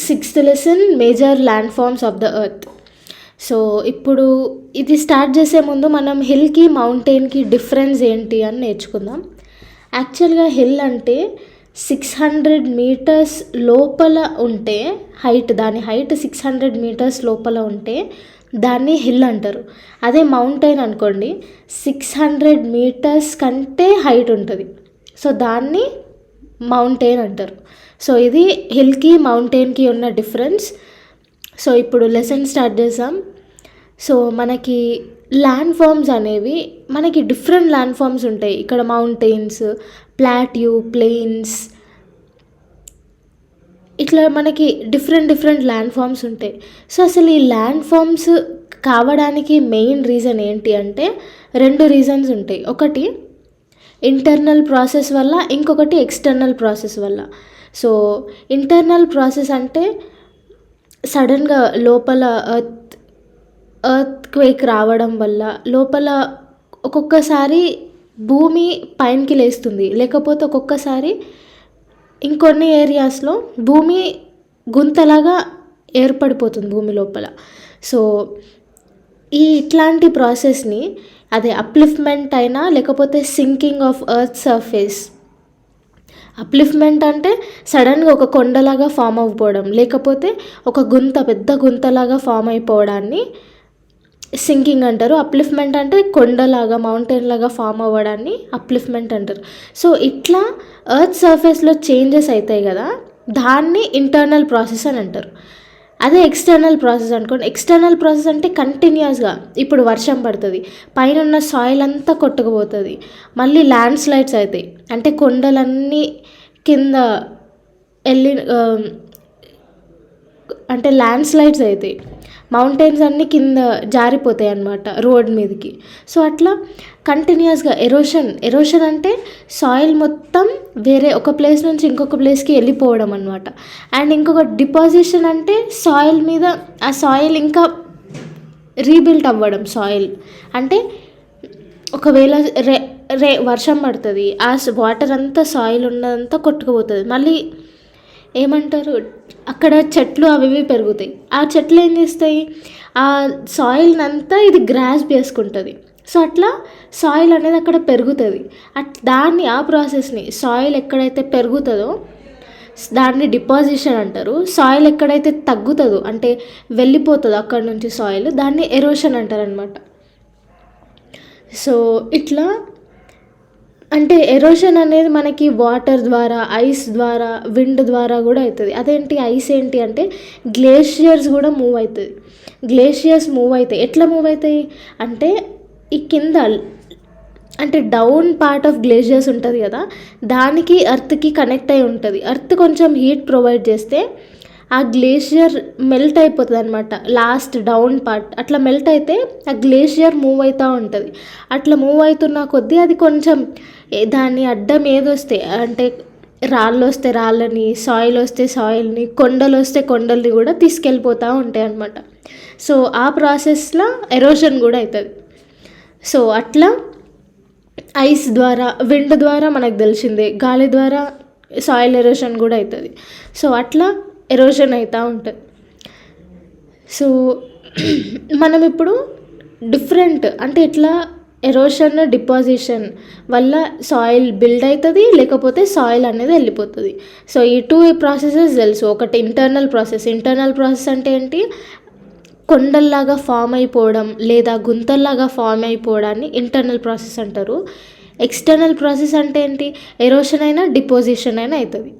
Sixth lesson major land forms of the earth. So ఇప్పుడు ఇది start చేసే ముందు మనం హిల్కి మౌంటైన్కి డిఫరెన్స్ ఏంటి అని నేర్చుకుందాం. యాక్చువల్గా హిల్ అంటే 600 మీటర్స్ లోపల ఉంటే దాని హైట్ 600 మీటర్స్ లోపల ఉంటే దాన్ని హిల్ అంటారు. అదే మౌంటైన్ అనుకోండి 600 మీటర్స్ కంటే హైట్ ఉంటుంది, సో దాన్ని మౌంటైన్ అంటారు. సో ఇది హిల్కి మౌంటైన్కి ఉన్న డిఫరెన్స్. సో ఇప్పుడు లెసన్ స్టార్ట్ చేసాం. సో మనకి ల్యాండ్ ఫార్మ్స్ అనేవి మనకి డిఫరెంట్ ల్యాండ్ ఫార్మ్స్ ఉంటాయి. ఇక్కడ మౌంటైన్స్, ప్లాట్యూ, ప్లెయిన్స్, ఇట్లా మనకి డిఫరెంట్ ల్యాండ్ ఫార్మ్స్ ఉంటాయి. సో అసలు ఈ ల్యాండ్ ఫార్మ్స్ కావడానికి మెయిన్ రీజన్ ఏంటి అంటే 2 రీజన్స్ ఉంటాయి. ఒకటి ఇంటర్నల్ ప్రాసెస్ వల్ల, ఇంకొకటి ఎక్స్టర్నల్ ప్రాసెస్ వల్ల. సో ఇంటర్నల్ ప్రాసెస్ అంటే సడన్గా లోపల ఎర్త్ క్వేక్ రావడం వల్ల లోపల ఒక్కొక్కసారి భూమి పైనకి లేస్తుంది, లేకపోతే ఒక్కొక్కసారి ఇంకొన్ని ఏరియాస్లో భూమి గుంతలాగా ఏర్పడిపోతుంది భూమి లోపల. సో ఇట్లాంటి ప్రాసెస్ని అదే అప్లిఫ్ట్మెంట్ అయినా లేకపోతే sinking of earth surface. Upliftment అంటే సడన్గా ఒక కొండలాగా ఫామ్ అయిపోవడం, లేకపోతే ఒక పెద్ద గుంతలాగా ఫామ్ అయిపోవడాన్ని సింకింగ్ అంటారు. అప్లిఫ్ట్మెంట్ అంటే కొండలాగా, మౌంటైన్ లాగా ఫామ్ అవ్వడాన్ని అప్లిఫ్ట్మెంట్ అంటారు. సో ఇట్లా ఎర్త్ సర్ఫేస్లో చేంజెస్ అవుతాయి కదా, దాన్ని ఇంటర్నల్ ప్రాసెస్ అని అంటారు. అదే ఎక్స్టర్నల్ ప్రాసెస్ అనుకోండి. ఎక్స్టర్నల్ ప్రాసెస్ అంటే కంటిన్యూస్గా ఇప్పుడు వర్షం పడుతుంది, పైన ఉన్న సాయిల్ అంతా కొట్టుకుపోతుంది, మళ్ళీ ల్యాండ్ స్లైడ్స్ అవుతాయి, అంటే కొండలన్నీ కింద వెళ్ళి అంటే ల్యాండ్ స్లైడ్స్ అవుతాయి, మౌంటైన్స్ అన్నీ కింద జారిపోతాయి అన్నమాట రోడ్ మీదకి. సో అట్లా కంటిన్యూస్గా ఎరోషన్ అంటే సాయిల్ మొత్తం వేరే ఒక ప్లేస్ నుంచి ఇంకొక ప్లేస్కి వెళ్ళిపోవడం అనమాట. అండ్ ఇంకొక డిపాజిషన్ అంటే సాయిల్ మీద ఆ సాయిల్ ఇంకా రీబిల్ట్ అవ్వడం. సాయిల్ అంటే ఒకవేళ వర్షం పడుతుంది, ఆ వాటర్ అంతా సాయిల్ ఉన్నదంతా కొట్టుకుపోతుంది, మళ్ళీ ఏమంటారు అక్కడ చెట్లు అవి పెరుగుతాయి. ఆ చెట్లు ఏం చేస్తాయి, ఆ సాయిల్ని అంతా ఇది గ్రాస్ప్ చేసుకుంటుంది. సో అట్లా సాయిల్ అనేది అక్కడ పెరుగుతుంది. దాన్ని ఆ ప్రాసెస్ని సాయిల్ ఎక్కడైతే పెరుగుతుందో దాన్ని డిపాజిషన్ అంటారు. సాయిల్ ఎక్కడైతే తగ్గుతుందో అంటే వెళ్ళిపోతుందో అక్కడ నుంచి సాయిల్, దాన్ని ఎరోషన్ అంటారు అనమాట. సో ఇట్లా అంటే ఎరోషన్ అనేది మనకి వాటర్ ద్వారా, ఐస్ ద్వారా, విండ్ ద్వారా కూడా అవుతుంది. అదేంటి ఐస్ ఏంటి అంటే గ్లేషియర్స్ కూడా మూవ్ అవుతుంది. గ్లేషియర్స్ మూవ్ అవుతాయి. ఎట్లా మూవ్ అవుతాయి అంటే ఈ కింద అంటే డౌన్ పార్ట్ ఆఫ్ గ్లేషియర్స్ ఉంటుంది కదా, దానికి ఎర్త్కి కనెక్ట్ అయి ఉంటుంది. ఎర్త్ కొంచెం హీట్ ప్రొవైడ్ చేస్తే ఆ గ్లేషియర్ మెల్ట్ అయిపోతుంది అనమాట. లాస్ట్ డౌన్ పార్ట్ అట్లా మెల్ట్ అయితే ఆ గ్లేషియర్ మూవ్ అవుతూ ఉంటుంది. అట్లా మూవ్ అవుతున్న కొద్దీ అది కొంచెం దాన్ని అడ్డం ఏదొస్తే అంటే రాళ్ళు వస్తే రాళ్ళని, సాయిల్ వస్తే సాయిల్ని, కొండలు వస్తే కొండల్ని కూడా తీసుకెళ్ళిపోతూ ఉంటాయి అన్నమాట. సో ఆ ప్రాసెస్లో ఎరోషన్ కూడా అవుతుంది. సో అట్లా ఐస్ ద్వారా, విండ్ ద్వారా మనకు తెలిసిందే, గాలి ద్వారా సాయిల్ ఎరోషన్ కూడా అవుతుంది. సో అట్లా ఎరోషన్ అవుతూ ఉంటుంది. సో మనం ఇప్పుడు డిఫరెంట్ అంటే ఇట్లా ఎరోషన్, డిపాజిషన్ వల్ల సాయిల్ బిల్డ్ అవుతుంది, లేకపోతే సాయిల్ అనేది వెళ్ళిపోతుంది. సో ఈ 2 ప్రాసెసెస్ తెలుసు. ఒకటి ఇంటర్నల్ ప్రాసెస్. ఇంటర్నల్ ప్రాసెస్ అంటే ఏంటి, కొండల్లాగా ఫామ్ అయిపోవడం లేదా గుంతల్లాగా ఫామ్ అయిపోవడాన్ని ఇంటర్నల్ ప్రాసెస్ అంటారు. ఎక్స్టర్నల్ ప్రాసెస్ అంటే ఏంటి, ఎరోషన్ అయినా డిపాజిషన్ అయినా అవుతుంది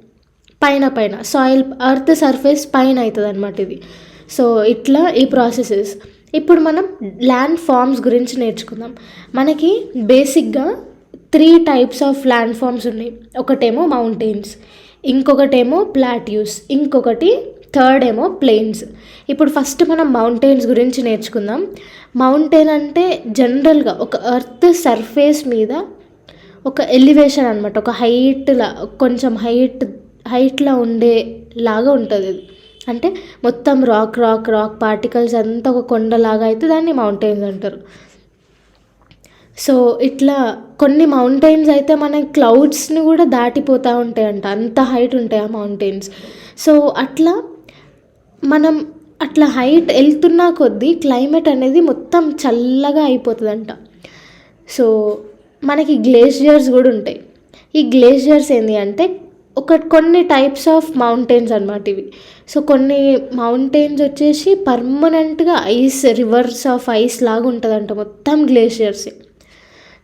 పైన సాయిల్, ఎర్త్ సర్ఫేస్ పైన అవుతుంది అనమాట ఇది. సో ఇట్లా ఈ ప్రాసెసెస్. ఇప్పుడు మనం ల్యాండ్ ఫార్మ్స్ గురించి నేర్చుకుందాం. మనకి బేసిక్గా 3 టైప్స్ ఆఫ్ ల్యాండ్ ఫార్మ్స్ ఉన్నాయి. ఒకటేమో మౌంటైన్స్, ఇంకొకటేమో ప్లాట్యూస్, ఇంకొకటి థర్డ్ ఏమో ప్లెయిన్స్. ఇప్పుడు ఫస్ట్ మనం మౌంటైన్స్ గురించి నేర్చుకుందాం. మౌంటైన్ అంటే జనరల్గా ఒక ఎర్త్ సర్ఫేస్ మీద ఒక ఎలివేషన్ అనమాట, ఒక కొంచెం హైట్లో ఉండేలాగా ఉంటుంది అది. అంటే మొత్తం రాక్ పార్టికల్స్ అంతా ఒక కొండలాగా అయితే దాన్ని మౌంటైన్స్ అంటారు. సో ఇట్లా కొన్ని మౌంటైన్స్ అయితే మన క్లౌడ్స్ని కూడా దాటిపోతూ ఉంటాయంట, అంత హైట్ ఉంటాయి ఆ మౌంటైన్స్. సో అట్లా మనం అట్లా హైట్ వెళ్తున్నా కొద్దీ క్లైమేట్ అనేది మొత్తం చల్లగా అయిపోతుందంట. సో మనకి గ్లేషియర్స్ కూడా ఉంటాయి. ఈ గ్లేషియర్స్ ఏంటి అంటే కొన్ని టైప్స్ ఆఫ్ మౌంటైన్స్ అనమాట ఇవి. సో కొన్ని మౌంటైన్స్ వచ్చేసి పర్మనెంట్గా ఐస్, రివర్స్ ఆఫ్ ఐస్ లాగా ఉంటుందంట మొత్తం గ్లేషియర్స్.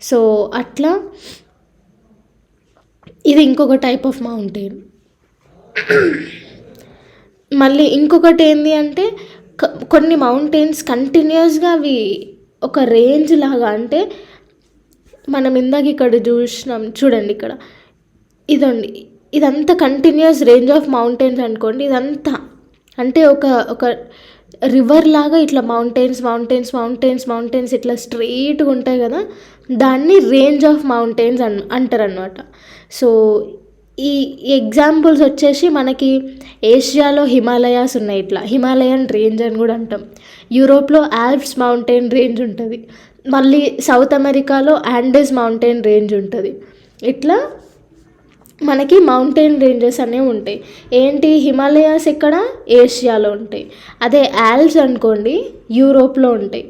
సో అట్లా ఇది ఇంకొక టైప్ ఆఫ్ మౌంటైన్. మళ్ళీ ఇంకొకటి ఏంటి అంటే కొన్ని మౌంటైన్స్ కంటిన్యూస్గా అవి ఒక రేంజ్ లాగా, అంటే మనం ఇందాక ఇక్కడ చూసినాం చూడండి, ఇక్కడ ఇదండి, ఇదంతా కంటిన్యూస్ రేంజ్ ఆఫ్ మౌంటైన్స్ అనుకోండి. ఇదంతా అంటే ఒక ఒక రివర్ లాగా ఇట్లా మౌంటైన్స్ మౌంటైన్స్ మౌంటైన్స్ మౌంటైన్స్ ఇట్లా స్ట్రెయిట్గా ఉంటాయి కదా, దాన్ని రేంజ్ ఆఫ్ మౌంటైన్స్ అంటారు అనమాట. సో ఈ ఎగ్జాంపుల్స్ వచ్చేసి మనకి ఏషియాలో హిమాలయాస్ ఉన్నాయి, ఇట్లా హిమాలయన్ రేంజ్ అని కూడా అంటాం. యూరోప్లో ఆల్ప్స్ మౌంటైన్ రేంజ్ ఉంటుంది. మళ్ళీ సౌత్ అమెరికాలో యాండెస్ మౌంటైన్ రేంజ్ ఉంటుంది. ఇట్లా మనకి మౌంటైన్ రేంజెస్ అనేవి ఉంటాయి. ఏంటి, హిమాలయాస్ ఎక్కడ, ఏషియాలో ఉంటాయి. అదే ఆల్ప్స్ అనుకోండి యూరోప్లో ఉంటాయి.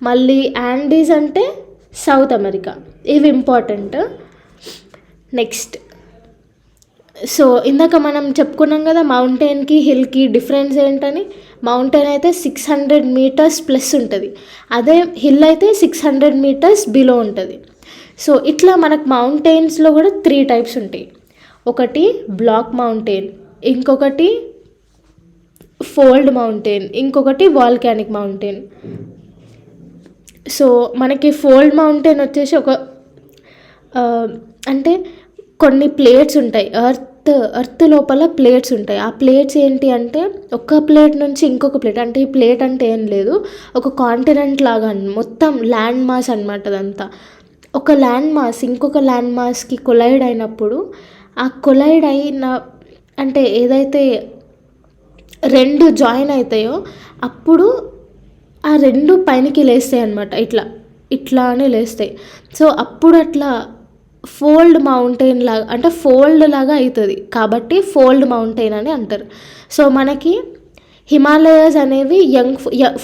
మళ్ళీ యాండీస్ అంటే సౌత్ అమెరికా. ఇవి ఇంపార్టెంట్. నెక్స్ట్, సో ఇందాక మనం చెప్పుకున్నాం కదా మౌంటైన్కి హిల్కి డిఫరెన్స్ ఏంటని. మౌంటైన్ అయితే 600 మీటర్స్ ప్లస్ ఉంటుంది, అదే హిల్ అయితే 600 మీటర్స్ బిలో ఉంటుంది. సో ఇట్లా మనకు మౌంటైన్స్లో కూడా 3 టైప్స్ ఉంటాయి. ఒకటి బ్లాక్ మౌంటైన్, ఇంకొకటి ఫోల్డ్ మౌంటైన్, ఇంకొకటి వాల్కానిక్ మౌంటైన్. సో మనకి ఫోల్డ్ మౌంటైన్ వచ్చేసి అంటే కొన్ని ప్లేట్స్ ఉంటాయి, ఎర్త్ లోపల ప్లేట్స్ ఉంటాయి. ఆ ప్లేట్స్ ఏంటి అంటే ఒక ప్లేట్ నుంచి ఇంకొక ప్లేట్, అంటే ఈ ప్లేట్ అంటే ఏం లేదు, ఒక కాంటినెంట్ లాగా మొత్తం ల్యాండ్ మాస్ అనమాట. అదంతా ఒక ల్యాండ్ మాస్ ఇంకొక ల్యాండ్ మాస్కి కొలైడ్ అయినప్పుడు, ఆ కొలైడ్ అయిన అంటే ఏదైతే 2 జాయిన్ అవుతాయో అప్పుడు ఆ 2 పైనకి లేస్తాయి అన్నమాట, ఇట్లానే లేస్తాయి. సో అప్పుడు అట్లా ఫోల్డ్ మౌంటైన్ లాగా, అంటే ఫోల్డ్ లాగా అవుతుంది కాబట్టి ఫోల్డ్ మౌంటైన్ అని అంటారు. సో మనకి హిమాలయాస్ అనేవి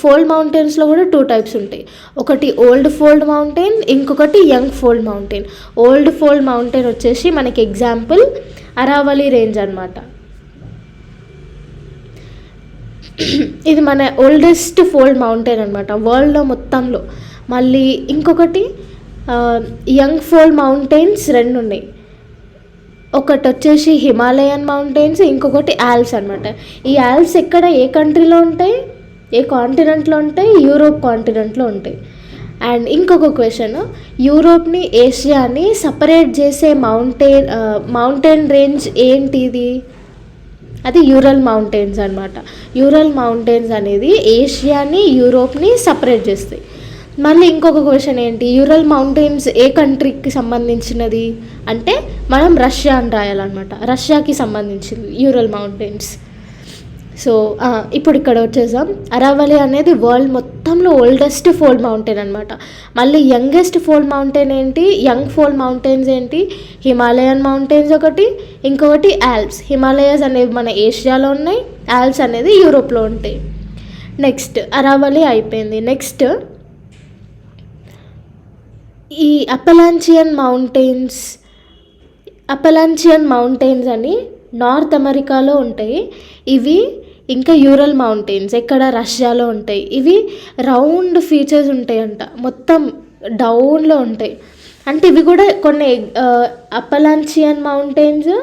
ఫోల్డ్ మౌంటైన్స్లో కూడా 2 టైప్స్ ఉంటాయి. ఒకటి ఓల్డ్ ఫోల్డ్ మౌంటైన్, ఇంకొకటి young fold mountain. Old fold mountain వచ్చేసి మనకి ఎగ్జాంపుల్ అరావళి రేంజ్ అనమాట. ఇది మన ఓల్డెస్ట్ ఫోల్డ్ మౌంటైన్ అనమాట వరల్డ్లో మొత్తంలో. మళ్ళీ ఇంకొకటి యంగ్ ఫోల్డ్ మౌంటైన్స్ 2 ఉన్నాయి. ఒకటి వచ్చేసి హిమాలయన్ మౌంటైన్స్, ఇంకొకటి ఆల్ప్స్ అనమాట. ఈ ఆల్ప్స్ ఎక్కడ, ఏ కంట్రీలో ఉంటాయి, ఏ కాంటినెంట్లో ఉంటాయి, యూరోప్ కాంటినెంట్లో ఉంటాయి. అండ్ ఇంకొక క్వశ్చన్, యూరోప్ని ఏషియాని సపరేట్ చేసే మౌంటైన్ రేంజ్ ఏంటిది, అది యూరల్ మౌంటైన్స్ అనమాట. యూరల్ మౌంటైన్స్ అనేది ఏషియాని యూరోప్ని సపరేట్ చేస్తాయి. మళ్ళీ ఇంకొక క్వశ్చన్ ఏంటి, యూరల్ మౌంటైన్స్ ఏ కంట్రీకి సంబంధించినది అంటే మనం రష్యా అని రాయాలన్నమాట. రష్యాకి సంబంధించింది యూరల్ మౌంటైన్స్. సో ఇప్పుడు ఇక్కడ వచ్చేసాం. అరావళి అనేది వరల్డ్ మొత్తంలో ఓల్డెస్ట్ ఫోల్డ్ మౌంటైన్ అనమాట. మళ్ళీ యంగెస్ట్ ఫోల్డ్ మౌంటైన్ ఏంటి, యంగ్ ఫోల్డ్ మౌంటైన్స్ ఏంటి, హిమాలయన్ మౌంటైన్స్ ఒకటి, ఇంకొకటి ఆల్ప్స్. హిమాలయాస్ అనేవి మన ఏషియాలో ఉన్నాయి, ఆల్ప్స్ అనేది యూరోప్లో ఉంటాయి. నెక్స్ట్ అరావళి అయిపోయింది. నెక్స్ట్ ఈ అపలాంచియన్ మౌంటైన్స్ అని నార్త్ అమెరికాలో ఉంటాయి. ఇవి ఇంకా యూరల్ మౌంటైన్స్ ఎక్కడ, రష్యాలో ఉంటాయి. ఇవి రౌండ్ ఫీచర్స్ ఉంటాయంట, మొత్తం డౌన్లో ఉంటాయి. అంటే ఇవి కూడా కొన్ని అపలాంచియన్ మౌంటైన్స్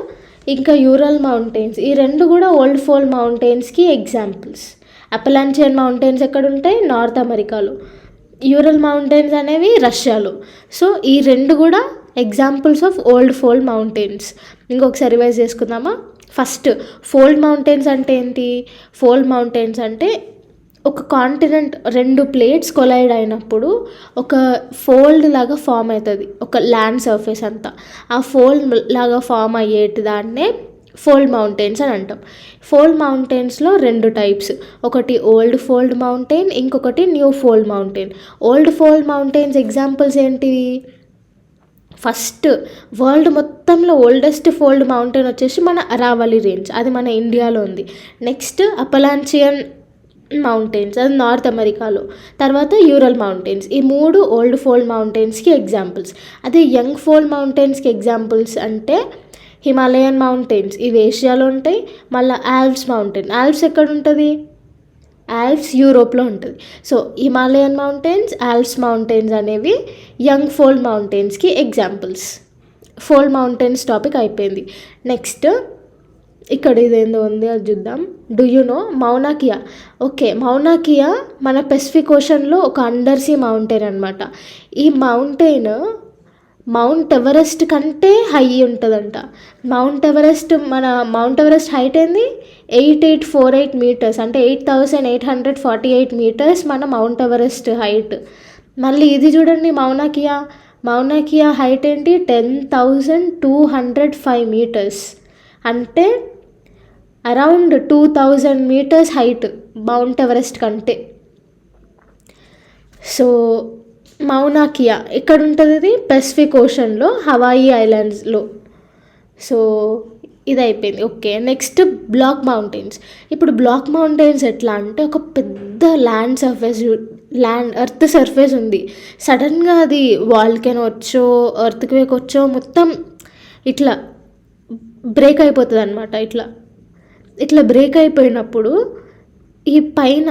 ఇంకా యూరల్ మౌంటైన్స్, ఈ 2 కూడా ఓల్డ్ ఫోల్డ్ మౌంటైన్స్కి ఎగ్జాంపుల్స్. అపలాంచియన్ మౌంటైన్స్ ఎక్కడ ఉంటాయి, నార్త్ అమెరికాలో. యూరల్ మౌంటైన్స్ అనేవి రష్యాలో. సో ఈ 2 కూడా examples of old fold mountains. ఇంకొకసారి రివైజ్ చేసుకుందామా. ఫస్ట్, ఫోల్డ్ మౌంటైన్స్ అంటే ఏంటి, ఫోల్డ్ మౌంటైన్స్ అంటే ఒక కాంటినెంట్ 2 ప్లేట్స్ కొలైడ్ అయినప్పుడు ఒక ఫోల్డ్ లాగా ఫామ్ అవుతుంది, ఒక ల్యాండ్ సర్ఫేస్ అంతా. ఆ ఫోల్డ్ లాగా ఫామ్ అయ్యేటి దాన్నే ఫోల్డ్ మౌంటైన్స్ అని అంటాం. ఫోల్డ్ మౌంటైన్స్లో 2 టైప్స్, ఒకటి ఓల్డ్ ఫోల్డ్ మౌంటైన్, ఇంకొకటి new fold mountain. Old fold mountains examples ఏంటివి, ఫస్ట్ వరల్డ్ మొత్తంలో ఓల్డెస్ట్ ఫోల్డ్ మౌంటైన్ వచ్చేసి మన అరావళి రేంజ్, అది మన ఇండియాలో ఉంది. నెక్స్ట్ అపలాంచియన్ మౌంటైన్స్, అది నార్త్ అమెరికాలో. తర్వాత యూరల్ మౌంటైన్స్, ఈ 3 ఓల్డ్ ఫోల్డ్ మౌంటైన్స్కి ఎగ్జాంపుల్స్. అదే యంగ్ ఫోల్డ్ మౌంటైన్స్కి ఎగ్జాంపుల్స్ అంటే హిమాలయన్ మౌంటైన్స్, ఇవి ఏషియాలో ఉంటాయి. మళ్ళీ ఆల్ప్స్ మౌంటైన్, ఆల్ప్స్ ఎక్కడ ఉంటుంది? ఆల్ప్స్ యూరోప్లో ఉంటుంది. So Himalayan mountains, Alps mountains అనేవి యంగ్ ఫోల్డ్ మౌంటైన్స్కి ఎగ్జాంపుల్స్. ఫోల్డ్ మౌంటైన్స్ టాపిక్ అయిపోయింది. నెక్స్ట్ ఇక్కడ ఇదేందో ఉంది, అది చూద్దాం. Do you know Mauna Kea? Okay, Mauna Kea మన పెసిఫిక్ ఓషన్లో ఒక అండర్ సీ మౌంటైన్ అనమాట. ఈ మౌంటైన్ మౌంట్ ఎవరెస్ట్ కంటే హై ఉంటుందంట. మౌంట్ ఎవరెస్ట్ హైట్ ఏంది? 8848 మీటర్స్, అంటే 8848 మీటర్స్ మన మౌంట్ ఎవరెస్ట్ హైట్. మళ్ళీ ఇది చూడండి, మౌనా కియా హైట్ ఏంటి? 10,205 మీటర్స్, అంటే around 2000 meters height mount Everest కంటే. సో మౌనా కియా ఎక్కడ ఉంటుంది? ఇది పెసిఫిక్ ఓషన్లో, హవాయి ఐలాండ్స్లో. సో ఇది అయిపోయింది. Okay, next block mountains. ఇప్పుడు బ్లాక్ మౌంటైన్స్ ఎట్లా అంటే, ఒక పెద్ద ఎర్త్ సర్ఫేస్ ఉంది, సడన్గా అది వాల్కెనో వచ్చో ఎర్త్క్వేక్ వచ్చో మొత్తం ఇట్లా బ్రేక్ అయిపోతుంది అనమాట. ఇట్లా బ్రేక్ అయిపోయినప్పుడు ఈ పైన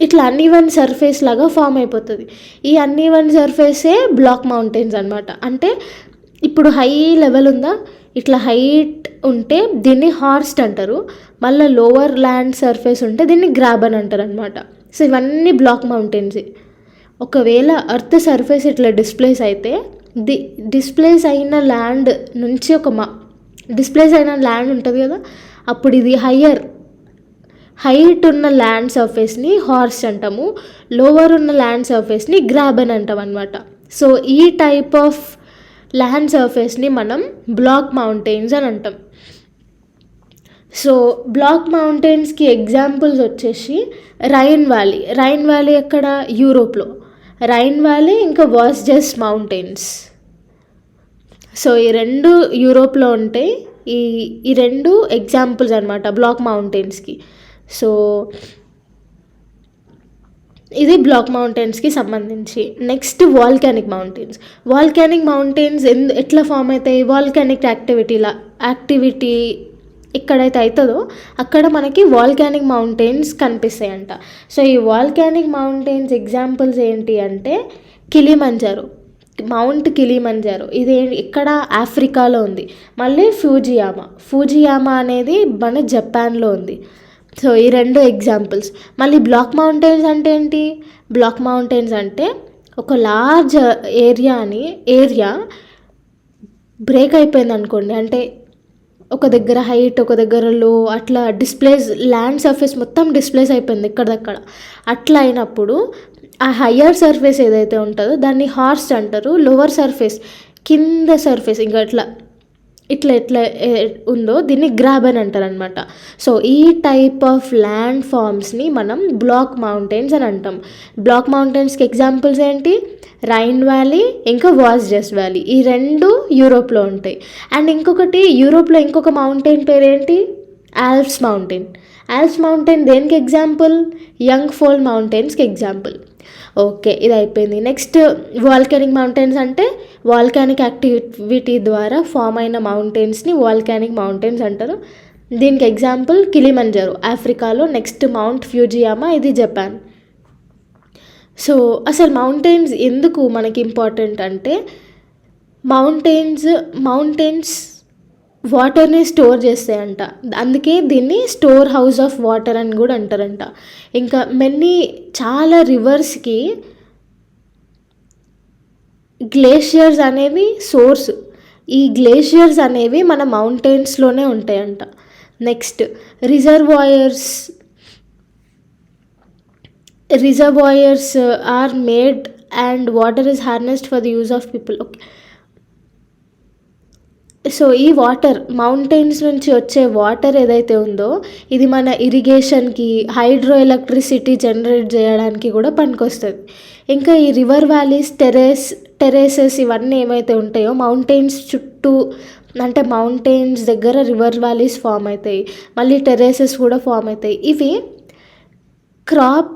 ఇట్లా అన్ఈవెన్ సర్ఫేస్ లాగా ఫామ్ అయిపోతుంది. ఈ అన్ఈవెన్ సర్ఫేసే బ్లాక్ మౌంటైన్స్ అనమాట. అంటే ఇప్పుడు హై లెవెల్ ఉందా, ఇట్లా హైట్ ఉంటే దీన్ని హార్స్ట్ అంటారు. మళ్ళీ లోవర్ ల్యాండ్ సర్ఫేస్ ఉంటే దీన్ని గ్రాబన్ అంటారు అనమాట. సో ఇవన్నీ బ్లాక్ మౌంటైన్స్. ఒకవేళ ఎర్త్ సర్ఫేస్ ఇట్లా డిస్ప్లేస్ అయితే, డిస్ప్లేస్ అయిన ల్యాండ్ నుంచి డిస్ప్లేస్ అయిన ల్యాండ్ ఉంటుంది కదా, అప్పుడు ఇది హైట్ ఉన్న ల్యాండ్ సర్ఫేస్ని హార్స్ట్ అంటాము, లోవర్ ఉన్న ల్యాండ్ సర్ఫేస్ని గ్రాబన్ అంటాం అనమాట. సో ఈ టైప్ ఆఫ్ ల్యాండ్ సర్ఫేస్ని మనం బ్లాక్ మౌంటైన్స్ అని అంటాం. సో బ్లాక్ మౌంటైన్స్కి ఎగ్జాంపుల్స్ వచ్చేసి రైన్ వ్యాలీ ఎక్కడ? యూరోప్లో. రైన్ వ్యాలీ ఇంకా వాస్జెస్ మౌంటైన్స్. సో ఈ 2 యూరోప్లో ఉంటాయి. ఈ 2 ఎగ్జాంపుల్స్ అనమాట బ్లాక్ మౌంటైన్స్కి. సో ఇది బ్లాక్ మౌంటైన్స్కి సంబంధించి. నెక్స్ట్ వాల్కానిక్ మౌంటైన్స్ ఎట్లా ఫామ్ అవుతాయి? వాల్కానిక్ యాక్టివిటీ ఎక్కడైతే అవుతుందో అక్కడ మనకి వాల్కానిక్ మౌంటైన్స్ కనిపిస్తాయంట. సో ఈ వాల్కానిక్ మౌంటైన్స్ ఎగ్జాంపుల్స్ ఏంటి అంటే మౌంట్ కిలిమంజారో, ఇది ఇక్కడ ఆఫ్రికాలో ఉంది. మళ్ళీ ఫూజియామా అనేది మన జపాన్లో ఉంది. సో ఈ 2 ఎగ్జాంపుల్స్. మళ్ళీ బ్లాక్ మౌంటైన్స్ అంటే ఏంటి? బ్లాక్ మౌంటైన్స్ అంటే ఒక లార్జ్ ఏరియా బ్రేక్ అయిపోయింది అనుకోండి, అంటే ఒక దగ్గర హైట్ ఒక దగ్గర లో, అట్లా ల్యాండ్ సర్ఫేస్ మొత్తం డిస్ప్లేస్ అయిపోయింది ఎక్కడక్కడ. అట్లా అయినప్పుడు ఆ హయ్యర్ సర్ఫేస్ ఏదైతే ఉంటుందో దాన్ని హార్స్ట్ అంటారు. లోవర్ సర్ఫేస్, కింద సర్ఫేస్ ఇంకా ఇట్లా ఉందో దీన్ని గ్రాబన్ అంటారు అనమాట. సో ఈ టైప్ ఆఫ్ ల్యాండ్ ఫామ్స్ని మనం బ్లాక్ మౌంటైన్స్ అని అంటాం. బ్లాక్ మౌంటైన్స్కి ఎగ్జాంపుల్స్ ఏంటి? రైన్ వ్యాలీ ఇంకా వాస్జెస్ వ్యాలీ, ఈ 2 యూరోప్లో ఉంటాయి. అండ్ యూరోప్లో ఇంకొక మౌంటైన్ పేరేంటి? ఆల్ప్స్ మౌంటైన్ దేనికి ఎగ్జాంపుల్? యంగ్ ఫోల్డ్ మౌంటైన్స్కి ఎగ్జాంపుల్. ఓకే, ఇది అయిపోయింది. నెక్స్ట్ వాల్కానిక్ మౌంటైన్స్ అంటే వాల్కానిక్ యాక్టివిటీ ద్వారా ఫామ్ అయిన మౌంటైన్స్ని వాల్కానిక్ మౌంటైన్స్ అంటారు. దీనికి ఎగ్జాంపుల్ కిలిమంజారో ఆఫ్రికాలో, నెక్స్ట్ మౌంట్ ఫ్యూజియామా, ఇది జపాన్. సో అసలు మౌంటైన్స్ ఎందుకు మనకి ఇంపార్టెంట్ అంటే, మౌంటైన్స్ వాటర్ని స్టోర్ చేస్తాయంట, అందుకే దీన్ని స్టోర్ హౌస్ ఆఫ్ వాటర్ అని కూడా అంటారంట. ఇంకా చాలా రివర్స్కి గ్లేషియర్స్ అనేవి సోర్స్. ఈ గ్లేషియర్స్ అనేవి మన మౌంటైన్స్లోనే ఉంటాయంట. Next reservoirs are made and water is harnessed for the use of people. Okay, so ఈ వాటర్ మౌంటైన్స్ నుంచి వచ్చే వాటర్ ఏదైతే ఉందో ఇది మన ఇరిగేషన్కి, హైడ్రో ఎలక్ట్రిసిటీ జనరేట్ చేయడానికి కూడా పనికొస్తుంది. ఇంకా ఈ రివర్ వ్యాలీస్ టెరేసెస్ ఇవన్నీ ఏమైతే ఉంటాయో మౌంటైన్స్ చుట్టూ, అంటే మౌంటైన్స్ దగ్గర రివర్ వ్యాలీస్ ఫామ్ అవుతాయి, మళ్ళీ టెరేసెస్ కూడా ఫామ్ అవుతాయి. ఇవి క్రాప్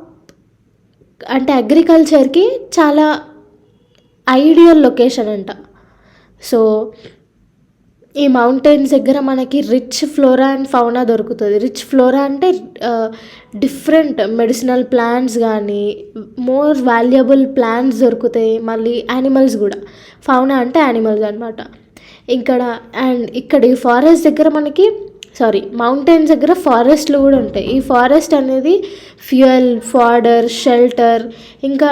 అంటే అగ్రికల్చర్కి చాలా ఐడియల్ లొకేషన్ అంట. సో ఈ మౌంటైన్స్ దగ్గర మనకి రిచ్ ఫ్లోరా అండ్ ఫౌనా దొరుకుతుంది. రిచ్ ఫ్లోరా అంటే డిఫరెంట్ మెడిసినల్ ప్లాంట్స్ కానీ మోర్ వాల్యుబుల్ ప్లాంట్స్ దొరుకుతాయి, మళ్ళీ యానిమల్స్ కూడా. ఫౌనా అంటే యానిమల్స్ అనమాట. ఇక్కడ ఈ ఫారెస్ట్ దగ్గర మనకి మౌంటైన్స్ దగ్గర ఫారెస్ట్లు కూడా ఉంటాయి. ఈ ఫారెస్ట్ అనేది ఫ్యూయల్, ఫాడర్, షెల్టర్, ఇంకా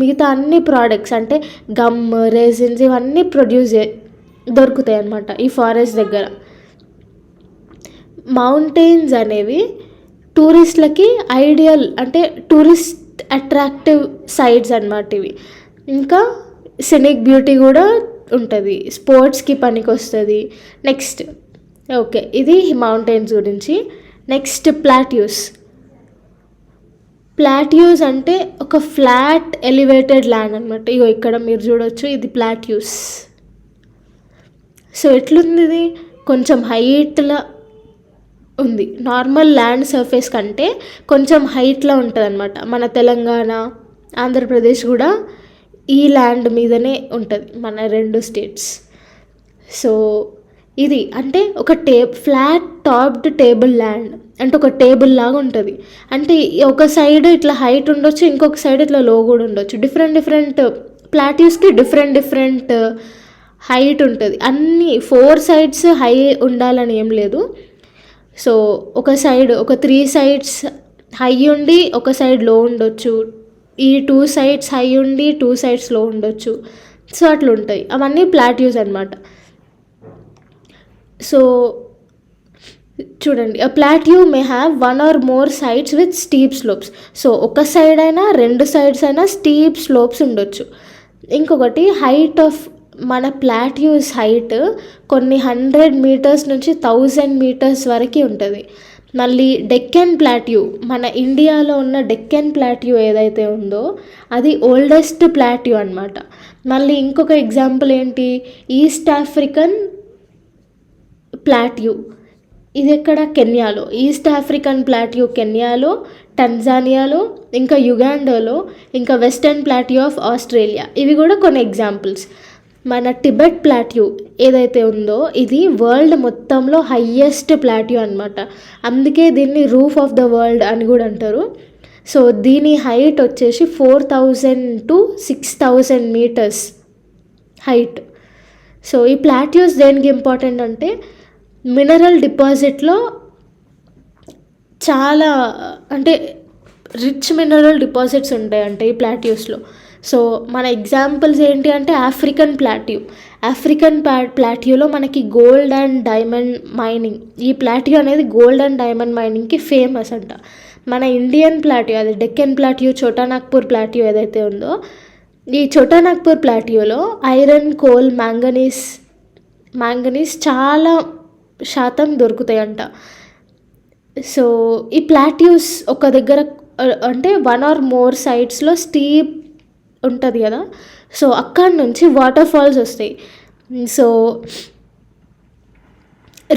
మిగతా అన్ని ప్రోడక్ట్స్ అంటే గమ్, రెజిన్స్ ఇవన్నీ దొరుకుతాయి అన్నమాట ఈ ఫారెస్ట్ దగ్గర. మౌంటైన్స్ అనేవి టూరిస్ట్లకి ఐడియల్, అంటే టూరిస్ట్ అట్రాక్టివ్ సైట్స్ అన్నమాట ఇవి. ఇంకా సినిక్ బ్యూటీ కూడా ఉంటుంది, స్పోర్ట్స్కి పనికి వస్తుంది. నెక్స్ట్ ఓకే, ఇది మౌంటైన్స్ గురించి. నెక్స్ట్ ప్లాట్యూస్ అంటే ఒక ఫ్లాట్ ఎలివేటెడ్ ల్యాండ్ అనమాట. ఇగో ఇక్కడ మీరు చూడొచ్చు, ఇది ప్లాట్యూస్. సో ఎట్లుంది ఇది? కొంచెం హైట్లో ఉంది, నార్మల్ ల్యాండ్ సర్ఫేస్ కంటే కొంచెం హైట్లో ఉంటుంది అనమాట. మన తెలంగాణ, ఆంధ్రప్రదేశ్ కూడా ఈ ల్యాండ్ మీదనే ఉంటుంది, మన 2 స్టేట్స్. సో ఇది అంటే ఒక ఫ్లాట్ టాప్డ్ టేబుల్ ల్యాండ్, అంటే ఒక టేబుల్ లాగా ఉంటుంది. అంటే ఒక సైడ్ ఇట్లా హైట్ ఉండొచ్చు, ఇంకొక సైడ్ ఇట్లా లో కూడా ఉండొచ్చు. డిఫరెంట్ ప్లాట్యూస్కి డిఫరెంట్ హైట్ ఉంటుంది. అన్నీ 4 సైడ్స్ హై ఉండాలని ఏం లేదు. సో ఒక 3 సైడ్స్ హై ఉండి ఒక సైడ్ లో ఉండొచ్చు, ఈ 2 సైడ్స్ హై ఉండి 2 సైడ్స్ లో ఉండొచ్చు. సో అట్లా ఉంటాయి, అవన్నీ ప్లాట్యూస్ అనమాట. సో చూడండి, plateau may have 1 or more sides with steep slopes. So ఒక సైడ్ అయినా 2 సైడ్స్ అయినా స్టీప్ స్లోప్స్ ఉండొచ్చు. ఇంకొకటి హైట్ ఆఫ్ మన ప్లాట్యూస్ హైట్ కొన్ని 100 meters నుంచి 1000 meters వరకు ఉంటుంది. మళ్ళీ డెక్కన్ ప్లాట్యూ, మన ఇండియాలో ఉన్న డెక్కన్ ప్లాట్యూ ఏదైతే ఉందో అది ఓల్డెస్ట్ ప్లాట్యూ అనమాట. మళ్ళీ ఇంకొక ఎగ్జాంపుల్ ఏంటి, ఈస్ట్ ఆఫ్రికన్ ప్లాట్యూ, ఇది ఎక్కడ? కెన్యాలో. ఈస్ట్ ఆఫ్రికన్ ప్లాట్యూ కెన్యాలో, టంజానియాలో, ఇంకా యుగాండాలో, ఇంకా వెస్టర్న్ ప్లాట్యూ ఆఫ్ ఆస్ట్రేలియా. ఇవి కూడా కొన్ని ఎగ్జాంపుల్స్. మన టిబెట్ ప్లాట్యూ ఏదైతే ఉందో ఇది వరల్డ్ మొత్తంలో హయ్యెస్ట్ ప్లాట్యూ అనమాట. అందుకే దీన్ని రూఫ్ ఆఫ్ ద వరల్డ్ అని కూడా అంటారు. సో దీని హైట్ వచ్చేసి 4000 to 6000 meters హైట్. సో ఈ ప్లాట్యూస్ దేనికి ఇంపార్టెంట్ అంటే మినరల్ డిపాజిట్లో చాలా, అంటే రిచ్ మినరల్ డిపాజిట్స్ ఉంటాయంట ఈ ప్లాట్యూస్లో. సో మన ఎగ్జాంపుల్స్ ఏంటి అంటే ఆఫ్రికన్ ప్లాట్యూలో మనకి గోల్డ్ అండ్ డైమండ్ మైనింగ్, ఈ ప్లాట్యూ అనేది గోల్డ్ అండ్ డైమండ్ మైనింగ్కి ఫేమస్ అంట. మన ఇండియన్ ప్లాట్యూ, అది డెక్కన్ ప్లాట్యూ, చోటానాగ్పూర్ ప్లాట్యూ ఏదైతే ఉందో, ఈ చోటానాగ్పూర్ ప్లాట్యూలో ఐరన్, కోల్, మ్యాంగనీస్ చాలా శాతం దొరుకుతాయంట. సో ఈ ప్లాట్యూస్ ఒక దగ్గర అంటే 1 or more సైడ్స్లో స్టీప్ ఉంటుంది కదా, సో అక్కడి నుంచి వాటర్ ఫాల్స్ వస్తాయి. సో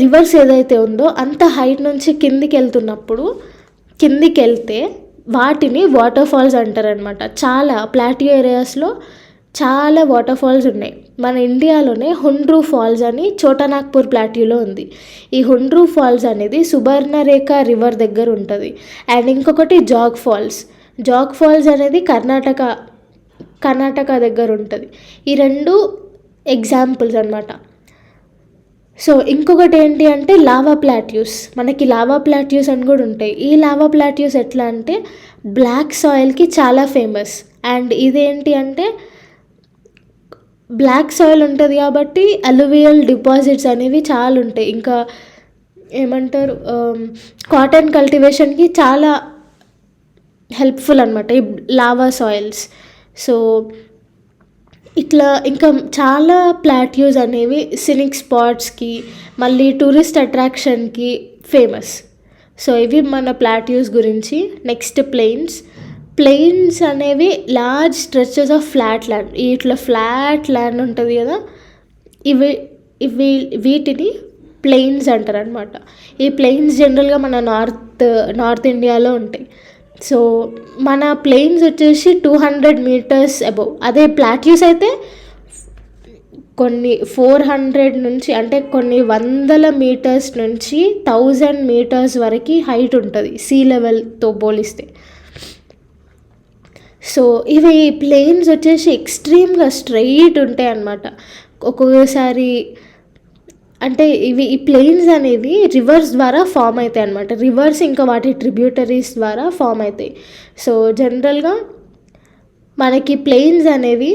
రివర్స్ ఏదైతే ఉందో అంత హైట్ నుంచి కిందికి వెళ్తే వాటిని వాటర్ ఫాల్స్ అంటారనమాట. చాలా ప్లాట్యూ ఏరియాస్లో చాలా వాటర్ ఫాల్స్ ఉన్నాయి. మన ఇండియాలోనే హుండ్రూ ఫాల్స్ అని చోటానాగ్పూర్ ప్లాట్యూలో ఉంది. ఈ హుండ్రూ ఫాల్స్ అనేది సుబర్ణరేఖ రివర్ దగ్గర ఉంటుంది. అండ్ ఇంకొకటి జాగ్ ఫాల్స్ అనేది కర్ణాటక దగ్గర ఉంటుంది. ఈ 2 ఎగ్జాంపుల్స్ అనమాట. సో ఇంకొకటి ఏంటి అంటే లావా ప్లాట్యూస్, మనకి లావా ప్లాట్యూస్ అని కూడా ఉంటాయి. ఈ లావా ప్లాట్యూస్ ఎట్లా అంటే బ్లాక్ సాయిల్కి చాలా ఫేమస్. అండ్ ఇదేంటి అంటే బ్లాక్ సాయిల్ ఉంటుంది కాబట్టి అలువియల్ డిపాజిట్స్ అనేవి చాలా ఉంటాయి. ఇంకా ఏమంటారు, కాటన్ కల్టివేషన్కి చాలా హెల్ప్ఫుల్ అనమాట ఈ లావా సాయిల్స్. సో ఇట్లా ఇంకా చాలా ప్లాట్యూస్ అనేవి సినిక్ స్పాట్స్కి, మళ్ళీ టూరిస్ట్ అట్రాక్షన్కి ఫేమస్. సో ఇవి మన ప్లాట్యూస్ గురించి. నెక్స్ట్ ప్లెయిన్స్ అనేవి large stretches of flat land, ఇట్లా ఫ్లాట్ ల్యాండ్ ఉంటుంది కదా, ఇవి ఇవి వీటిని ప్లెయిన్స్ అంటారు అనమాట. ఈ ప్లెయిన్స్ జనరల్గా మన నార్త్ ఇండియాలో ఉంటాయి. సో మన ప్లెయిన్స్ వచ్చేసి 200 మీటర్స్ అబౌవ్. అదే ప్లాట్యూస్ అయితే కొన్ని 400 నుంచి, అంటే కొన్ని 100 మీటర్స్ నుంచి 1000 మీటర్స్ వరకు హైట్ ఉంటుంది సీ లెవెల్తో పోలిస్తే. సో ఇవి ప్లేన్స్ వచ్చేసి ఎక్స్ట్రీమ్గా స్ట్రైట్ ఉంటాయి అన్నమాట. ఒక్కొక్కసారి అంటే ఈ ప్లేన్స్ అనేవి రివర్స్ ద్వారా ఫామ్ అవుతాయి అన్నమాట. రివర్స్ ఇంకా వాటి ట్రిబ్యూటరీస్ ద్వారా ఫామ్ అవుతాయి. సో జనరల్గా మనకి ప్లేన్స్ అనేవి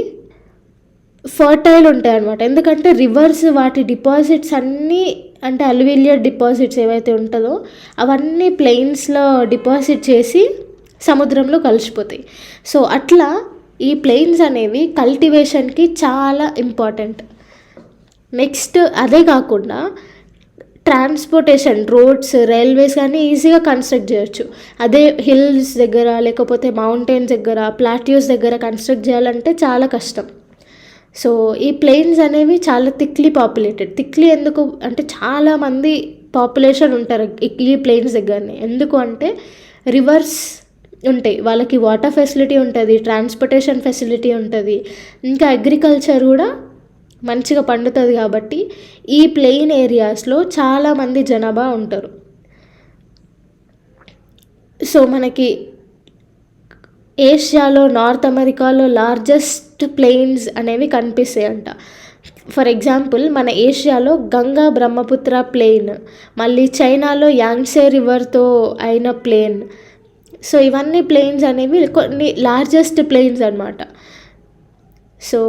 ఫర్టైల్ ఉంటాయి అన్నమాట. ఎందుకంటే రివర్స్ వాటి డిపాజిట్స్ అన్నీ, అంటే అల్యూవిలియర్ డిపాజిట్స్ ఏవైతే ఉంటుందో అవన్నీ ప్లెయిన్స్లో డిపాజిట్ చేసి సముద్రంలో కలిసిపోతాయి. సో అట్లా ఈ ప్లెయిన్స్ అనేవి కల్టివేషన్కి చాలా ఇంపార్టెంట్. నెక్స్ట్ అదే కాకుండా ట్రాన్స్పోర్టేషన్, రోడ్స్, రైల్వేస్ కానీ ఈజీగా కన్స్ట్రక్ట్ చేయొచ్చు. అదే హిల్స్ దగ్గర లేకపోతే మౌంటైన్స్ దగ్గర, ప్లాట్యూస్ దగ్గర కన్స్ట్రక్ట్ చేయాలంటే చాలా కష్టం. సో ఈ ప్లెయిన్స్ అనేవి చాలా థిక్లీ పాపులేటెడ్. థిక్లీ ఎందుకు అంటే చాలామంది పాపులేషన్ ఉంటారు ఈ ప్లెయిన్స్ దగ్గరనే. ఎందుకు అంటే రివర్స్ ఉంటాయి, వాళ్ళకి వాటర్ ఫెసిలిటీ ఉంటుంది, ట్రాన్స్పోర్టేషన్ ఫెసిలిటీ ఉంటుంది, ఇంకా అగ్రికల్చర్ కూడా మంచిగా పండుతుంది. కాబట్టి ఈ ప్లెయిన్ ఏరియాస్లో చాలామంది జనాభా ఉంటారు. సో మనకి ఏషియాలో, నార్త్ అమెరికాలో లార్జెస్ట్ ప్లెయిన్స్ అనేవి కనిపిస్తాయి అంట. ఫర్ ఎగ్జాంపుల్ మన ఏషియాలో గంగా బ్రహ్మపుత్ర ప్లెయిన్, మళ్ళీ చైనాలో యాంగ్సే రివర్తో అయిన ప్లెయిన్. సో ఇవన్నీ ప్లెయిన్స్ అనేవి కొన్ని లార్జెస్ట్ ప్లెయిన్స్ అన్నమాట. సో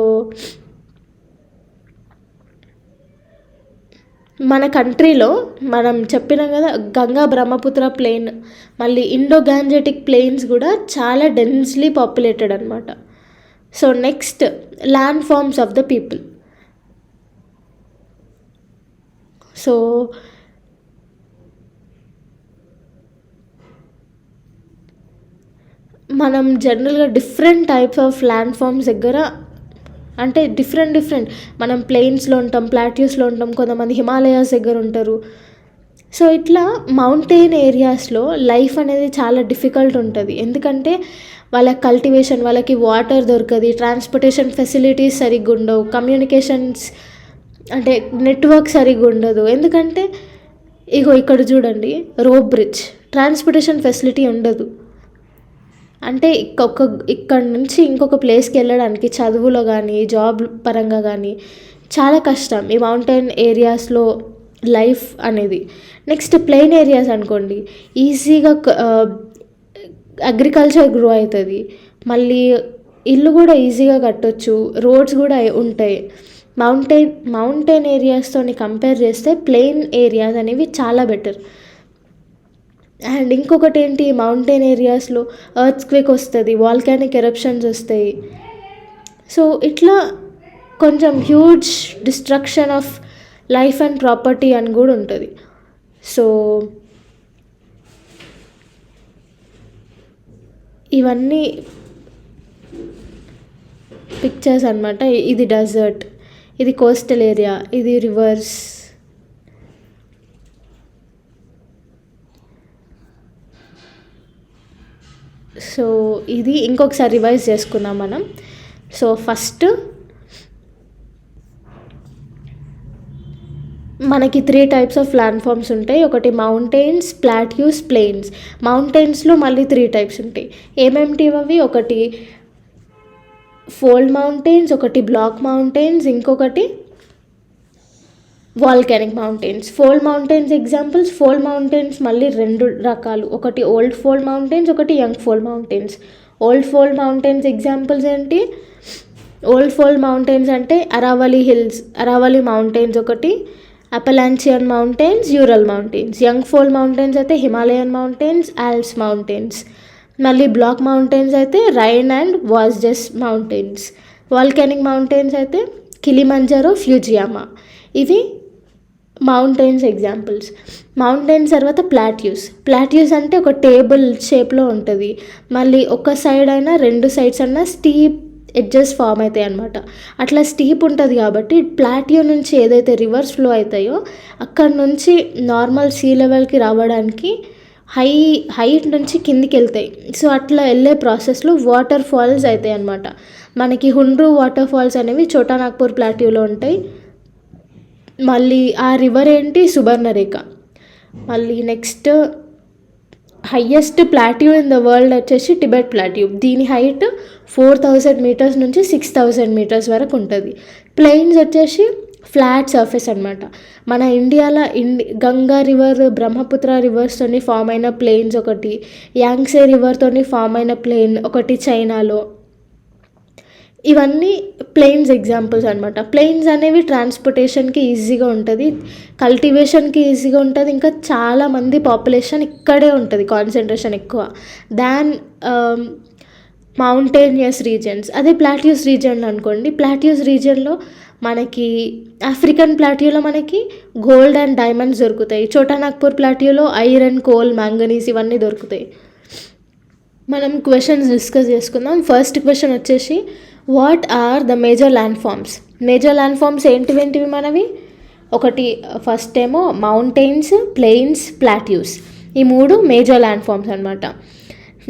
మన కంట్రీలో మనం చెప్పినాం కదా గంగా బ్రహ్మపుత్ర ప్లెయిన్, మళ్ళీ ఇండో గాంజెటిక్ ప్లెయిన్స్ కూడా చాలా డెన్స్లీ పాపులేటెడ్ అనమాట. So next land forms of the people. So మనం జనరల్గా different types of land forms దగ్గర, అంటే డిఫరెంట్ మనం ప్లెయిన్స్లో ఉంటాం, ప్లాట్యూస్లో ఉంటాం, కొంతమంది హిమాలయాస్ దగ్గర ఉంటారు. సో ఇట్లా మౌంటైన్ ఏరియాస్లో లైఫ్ అనేది చాలా డిఫికల్ట్ ఉంటుంది. ఎందుకంటే వాళ్ళ కల్టివేషన్, వాళ్ళకి వాటర్ దొరకదు, ట్రాన్స్పోర్టేషన్ ఫెసిలిటీస్ సరిగ్గా ఉండవు, కమ్యూనికేషన్స్ అంటే నెట్వర్క్ సరిగ్గా ఉండదు. ఎందుకంటే ఇగో ఇక్కడ చూడండి, రోప్ బ్రిడ్జ్, ట్రాన్స్పోర్టేషన్ ఫెసిలిటీ ఉండదు. అంటే ఇక్కడ నుంచి ఇంకొక ప్లేస్కి వెళ్ళడానికి చదువులో కానీ జాబ్ పరంగా కానీ చాలా కష్టం ఈ మౌంటైన్ ఏరియాస్లో లైఫ్ అనేది. నెక్స్ట్ ప్లెయిన్ ఏరియాస్ అనుకోండి, ఈజీగా అగ్రికల్చర్ గ్రో అవుతుంది, మళ్ళీ ఇల్లు కూడా ఈజీగా కట్టొచ్చు, రోడ్స్ కూడా ఉంటాయి. మౌంటైన్ ఏరియాస్తో కంపేర్ చేస్తే ప్లెయిన్ ఏరియాస్ అనేవి చాలా బెటర్. అండ్ ఇంకొకటి ఏంటి, మౌంటైన్ ఏరియాస్లో ఎర్త్క్వేక్ వస్తుంది, వాల్కానిక్ ఎరప్షన్స్ వస్తాయి. సో ఇట్లా కొంచెం huge destruction of life and property అని కూడా ఉంటుంది. సో ఇవన్నీ పిక్చర్స్ అన్నమాట. ఇది డెజర్ట్, ఇది కోస్టల్ ఏరియా, ఇది రివర్స్. సో ఇది ఇంకొకసారి రివైజ్ చేసుకుందాం మనం. సో ఫస్ట్ మనకి 3 టైప్స్ ఆఫ్ ల్యాండ్ ఫార్మ్స్ ఉంటాయి. ఒకటి మౌంటైన్స్, ప్లాట్యూస్, ప్లెయిన్స్. మౌంటైన్స్లో మళ్ళీ 3 టైప్స్ ఉంటాయి. ఏమేమిటి అవి? ఒకటి ఫోల్డ్ మౌంటైన్స్, ఒకటి బ్లాక్ మౌంటైన్స్, ఇంకొకటి volcanic mountains. Fold mountains examples, fold mountains మళ్ళీ 2 రకాలు, ఒకటి ఓల్డ్ ఫోల్డ్ మౌంటైన్స్, ఒకటి young fold mountains. Old fold mountains examples ఏంటి? ఓల్డ్ ఫోల్డ్ మౌంటైన్స్ అంటే అరావలి హిల్స్, అరావలి మౌంటైన్స్ ఒకటి, Appalachian mountains, Ural mountains. Young fold mountains అయితే Himalayan mountains, Alps mountains. మళ్ళీ block mountains అయితే Rhine and Vosges mountains. Volcanic mountains అయితే Kilimanjaro, Fujiyama. ఇవి mountains examples. Mountains తర్వాత plateaus అంటే ఒక టేబుల్ షేప్లో ఉంటుంది. మళ్ళీ ఒక సైడ్ అయినా 2 సైడ్స్ అన్నా స్టీప్ ఎడ్జెస్ ఫామ్ అవుతాయి అనమాట. అట్లా స్టీప్ ఉంటుంది కాబట్టి ప్లాట్యూ నుంచి ఏదైతే రివర్స్ ఫ్లో అవుతాయో అక్కడ నుంచి నార్మల్ సీ లెవెల్కి రావడానికి హైట్ నుంచి కిందికి వెళ్తాయి. సో అట్లా వెళ్ళే ప్రాసెస్లో వాటర్ ఫాల్స్ అవుతాయి అన్నమాట. మనకి హుండ్రు వాటర్ ఫాల్స్ అనేవి చోటానాగ్పూర్ ప్లాట్యూలో ఉంటాయి. మళ్ళీ ఆ రివర్ ఏంటి, సుబర్ణరేఖ. మళ్ళీ next highest plateau in the world వచ్చేసి టిబెట్ ప్లాట్యూ. దీని హైట్ 4000 మీటర్స్ నుంచి 6000 మీటర్స్ వరకు ఉంటుంది. ప్లెయిన్స్ వచ్చేసి ఫ్లాట్ సర్ఫేస్ అనమాట. మన ఇండియాలో గంగా రివర్, బ్రహ్మపుత్ర రివర్స్తోని ఫామ్ అయిన ప్లెయిన్స్ ఒకటి, యాంగ్సే రివర్తోని ఫామ్ అయిన ప్లెయిన్ ఒకటి చైనాలో. ఇవన్నీ ప్లెయిన్స్ ఎగ్జాంపుల్స్ అనమాట. ప్లెయిన్స్ అనేవి ట్రాన్స్పోర్టేషన్కి ఈజీగా ఉంటుంది, కల్టివేషన్కి ఈజీగా ఉంటుంది. ఇంకా చాలామంది పాపులేషన్ ఇక్కడే ఉంటుంది, కాన్సన్ట్రేషన్ ఎక్కువ దాన్ మౌంటేనియస్ రీజన్స్. అదే ప్లాట్యూస్ రీజన్ అనుకోండి, ప్లాట్యూస్ రీజన్లో మనకి ఆఫ్రికన్ ప్లాట్యూలో మనకి గోల్డ్ అండ్ డైమండ్స్ దొరుకుతాయి. చోటానాగ్పూర్ ప్లాట్యూలో ఐరన్, కోల్, మ్యాంగనీస్ ఇవన్నీ దొరుకుతాయి. మనం క్వశ్చన్స్ డిస్కస్ చేసుకుందాం. ఫస్ట్ క్వశ్చన్ వచ్చేసి what are the major land forms. Major land forms ఏంటివి మనవి? ఒకటి ఫస్ట్ ఏమో మౌంటైన్స్, ప్లెయిన్స్, ప్లాట్యూస్. ఈ 3 మేజర్ ల్యాండ్ ఫామ్స్ అనమాట.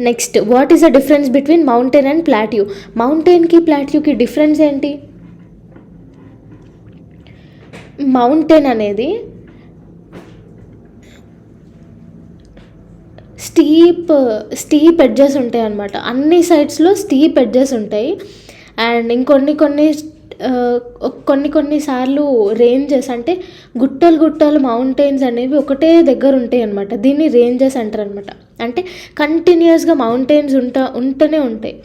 Next what is the difference between mountain and plateau. మౌంటైన్కి ప్లాట్యూకి డిఫరెన్స్ ఏంటి? మౌంటైన్ అనేది స్టీప్ ఎడ్జెస్ ఉంటాయి అన్నమాట. అన్ని సైడ్స్లో స్టీప్ ఎడ్జెస్ ఉంటాయి. అండ్ కొన్నిసార్లు రేంజెస్ అంటే గుట్టలు మౌంటైన్స్ అనేవి ఒకటే దగ్గర ఉంటాయి అన్నమాట. దీన్ని రేంజెస్ అంటారు అనమాట. అంటే కంటిన్యూస్గా మౌంటైన్స్ ఉంటూనే ఉంటాయి.